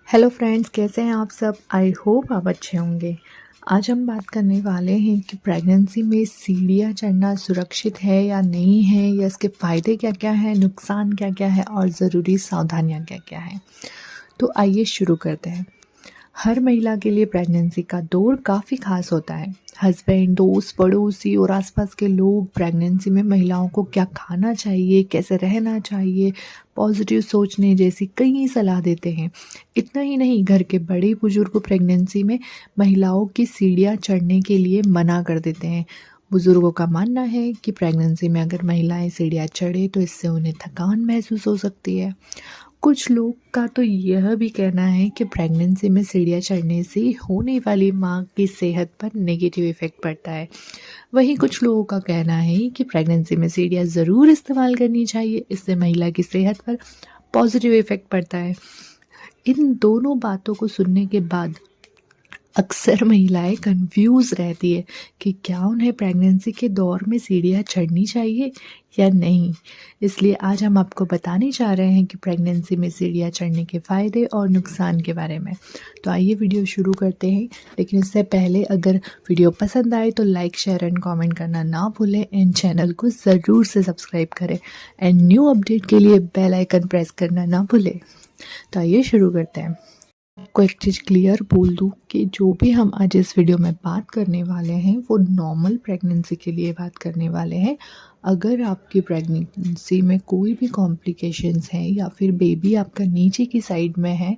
Hello friends, कैसे हैं आप सब। आई होप आप अच्छे होंगे। आज हम बात करने वाले हैं कि प्रेगनेंसी में सीढ़ियाँ चढ़ना सुरक्षित है या नहीं है, या इसके फ़ायदे क्या क्या हैं, नुकसान क्या क्या है और ज़रूरी सावधानियाँ क्या क्या हैं। तो आइए शुरू करते हैं। हर महिला के लिए प्रेगनेंसी का दौर काफ़ी खास होता है। हस्बैंड, दोस्त, पड़ोसी और आसपास के लोग प्रेगनेंसी में महिलाओं को क्या खाना चाहिए, कैसे रहना चाहिए, पॉजिटिव सोचने जैसी कई सलाह देते हैं। इतना ही नहीं, घर के बड़े बुजुर्ग प्रेगनेंसी में महिलाओं की सीढ़ियाँ चढ़ने के लिए मना कर देते हैं। बुजुर्गों का मानना है कि प्रेगनेंसी में अगर महिलाएं सीढ़ियाँ चढ़े तो इससे उन्हें थकान महसूस हो सकती है। कुछ लोग का तो यह भी कहना है कि प्रेगनेंसी में सीढ़ियाँ चढ़ने से होने वाली माँ की सेहत पर नेगेटिव इफ़ेक्ट पड़ता है। वहीं कुछ लोगों का कहना है कि प्रेगनेंसी में सीढ़ियाँ ज़रूर इस्तेमाल करनी चाहिए, इससे महिला की सेहत पर पॉजिटिव इफ़ेक्ट पड़ता है। इन दोनों बातों को सुनने के बाद अक्सर महिलाएं कंफ्यूज रहती है कि क्या उन्हें प्रेगनेंसी के दौर में सीढ़ियाँ चढ़नी चाहिए या नहीं। इसलिए आज हम आपको बताने जा रहे हैं कि प्रेगनेंसी में सीढ़ियाँ चढ़ने के फ़ायदे और नुकसान के बारे में। तो आइए वीडियो शुरू करते हैं। लेकिन इससे पहले अगर वीडियो पसंद आए तो लाइक, शेयर एंड कमेंट करना ना भूलें एंड चैनल को ज़रूर से सब्सक्राइब करें एंड न्यू अपडेट के लिए बेल आइकन प्रेस करना ना भूलें। तो आइए शुरू करते हैं। आपको एक चीज़ क्लियर बोल दूँ कि जो भी हम आज इस वीडियो में बात करने वाले हैं वो नॉर्मल प्रेगनेंसी के लिए बात करने वाले हैं। अगर आपकी प्रेगनेंसी में कोई भी कॉम्प्लिकेशंस हैं या फिर बेबी आपका नीचे की साइड में है,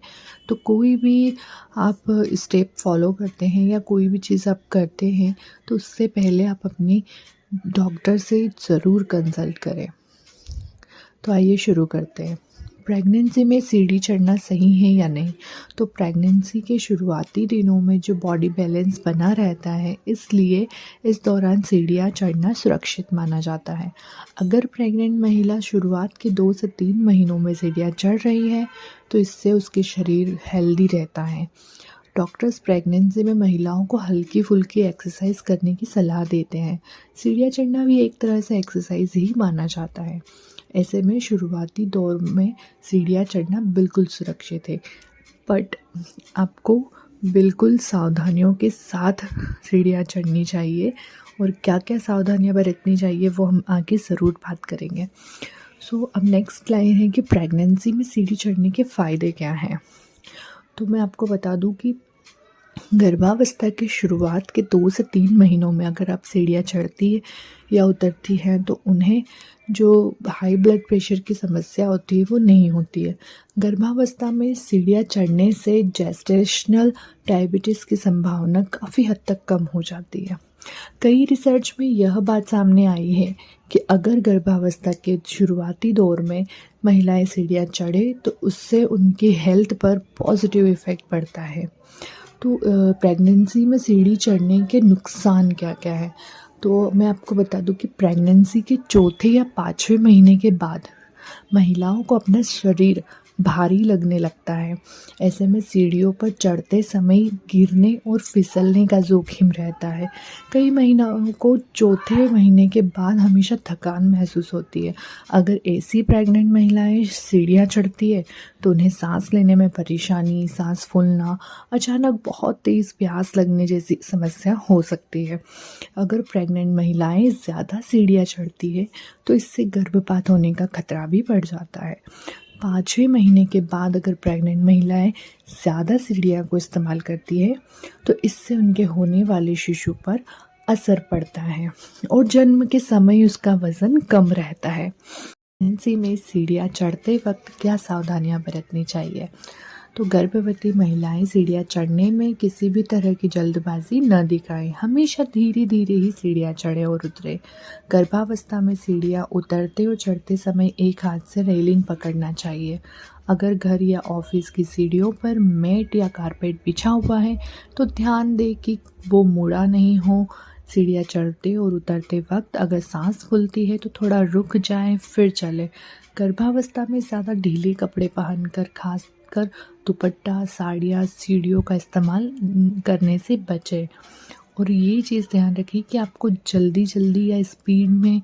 तो कोई भी आप स्टेप फॉलो करते हैं या कोई भी चीज़ आप करते हैं तो उससे पहले आप अपनी डॉक्टर से ज़रूर कंसल्ट करें। तो आइए शुरू करते हैं। प्रेगनेंसी में सीढ़ी चढ़ना सही है या नहीं। तो प्रेगनेंसी के शुरुआती दिनों में जो बॉडी बैलेंस बना रहता है, इसलिए इस दौरान सीढ़ियाँ चढ़ना सुरक्षित माना जाता है। अगर प्रेग्नेंट महिला शुरुआत के 2 से 3 महीनों में सीढ़ियाँ चढ़ रही है तो इससे उसके शरीर हेल्दी रहता है। डॉक्टर्स प्रेगनेंसी में महिलाओं को हल्की फुल्की एक्सरसाइज करने की सलाह देते हैं। सीढ़ियाँ चढ़ना भी एक तरह से एक्सरसाइज ही माना जाता है। ऐसे में शुरुआती दौर में सीढ़ियाँ चढ़ना बिल्कुल सुरक्षित है, बट आपको बिल्कुल सावधानियों के साथ सीढ़ियाँ चढ़नी चाहिए और क्या क्या सावधानियाँ बरतनी चाहिए वो हम आगे ज़रूर बात करेंगे। सो अब नेक्स्ट लाइन है कि प्रेगनेंसी में सीढ़ी चढ़ने के फ़ायदे क्या हैं। तो मैं आपको बता दूं कि गर्भावस्था के शुरुआत के 2 से 3 महीनों में अगर आप सीढ़ियाँ चढ़ती है या उतरती हैं तो उन्हें जो हाई ब्लड प्रेशर की समस्या होती है वो नहीं होती है। गर्भावस्था में सीढ़ियाँ चढ़ने से जेस्टेशनल डायबिटीज़ की संभावना काफ़ी हद तक कम हो जाती है। कई रिसर्च में यह बात सामने आई है कि अगर गर्भावस्था के शुरुआती दौर में महिलाएं सीढ़ियाँ चढ़े तो उससे उनकी हेल्थ पर पॉजिटिव इफ़ेक्ट पड़ता है। तो प्रेगनेंसी में सीढ़ी चढ़ने के नुकसान क्या क्या है। तो मैं आपको बता दूं कि प्रेगनेंसी के चौथे या 5वें महीने के बाद महिलाओं को अपना शरीर भारी लगने लगता है। ऐसे में सीढ़ियों पर चढ़ते समय गिरने और फिसलने का जोखिम रहता है। कई महिलाओं को चौथे महीने के बाद हमेशा थकान महसूस होती है। अगर ऐसी प्रेग्नेंट महिलाएं सीढ़ियाँ चढ़ती है तो उन्हें सांस लेने में परेशानी, सांस फूलना, अचानक बहुत तेज़ प्यास लगने जैसी समस्या हो सकती है। अगर प्रेग्नेंट महिलाएं ज़्यादा सीढ़ियाँ चढ़ती है तो इससे गर्भपात होने का खतरा भी बढ़ जाता है। 5वें महीने के बाद अगर प्रेग्नेंट महिलाएं ज़्यादा सीढ़ियाँ को इस्तेमाल करती है तो इससे उनके होने वाले शिशु पर असर पड़ता है और जन्म के समय उसका वज़न कम रहता है। प्रेगनेंसी में सीढ़ियाँ चढ़ते वक्त क्या सावधानियाँ बरतनी चाहिए। तो गर्भवती महिलाएं सीढ़ियाँ चढ़ने में किसी भी तरह की जल्दबाजी न दिखाएं। हमेशा धीरे धीरे ही सीढ़ियाँ चढ़े और उतरे। गर्भावस्था में सीढ़ियाँ उतरते और चढ़ते समय एक हाथ से रेलिंग पकड़ना चाहिए। अगर घर या ऑफिस की सीढ़ियों पर मैट या कारपेट बिछा हुआ है तो ध्यान दें कि वो मुड़ा नहीं हो। सीढ़ियाँ चढ़ते और उतरते वक्त अगर सांस फूलती है तो थोड़ा रुक जाएं फिर चलें। गर्भावस्था में ज़्यादा ढीले कपड़े पहनकर, खासकर दुपट्टा, साड़ियाँ, सीढ़ियों का इस्तेमाल करने से बचें। और ये चीज़ ध्यान रखिए कि आपको जल्दी जल्दी या स्पीड में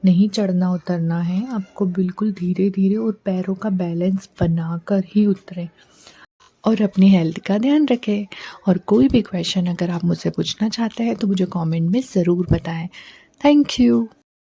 नहीं चढ़ना उतरना है। आपको बिल्कुल धीरे धीरे और पैरों का बैलेंस बनाकर ही उतरें। और अपनी हेल्थ का ध्यान रखें। और कोई भी क्वेश्चन अगर आप मुझसे पूछना चाहते हैं तो मुझे कमेंट में ज़रूर बताएं। Thank you.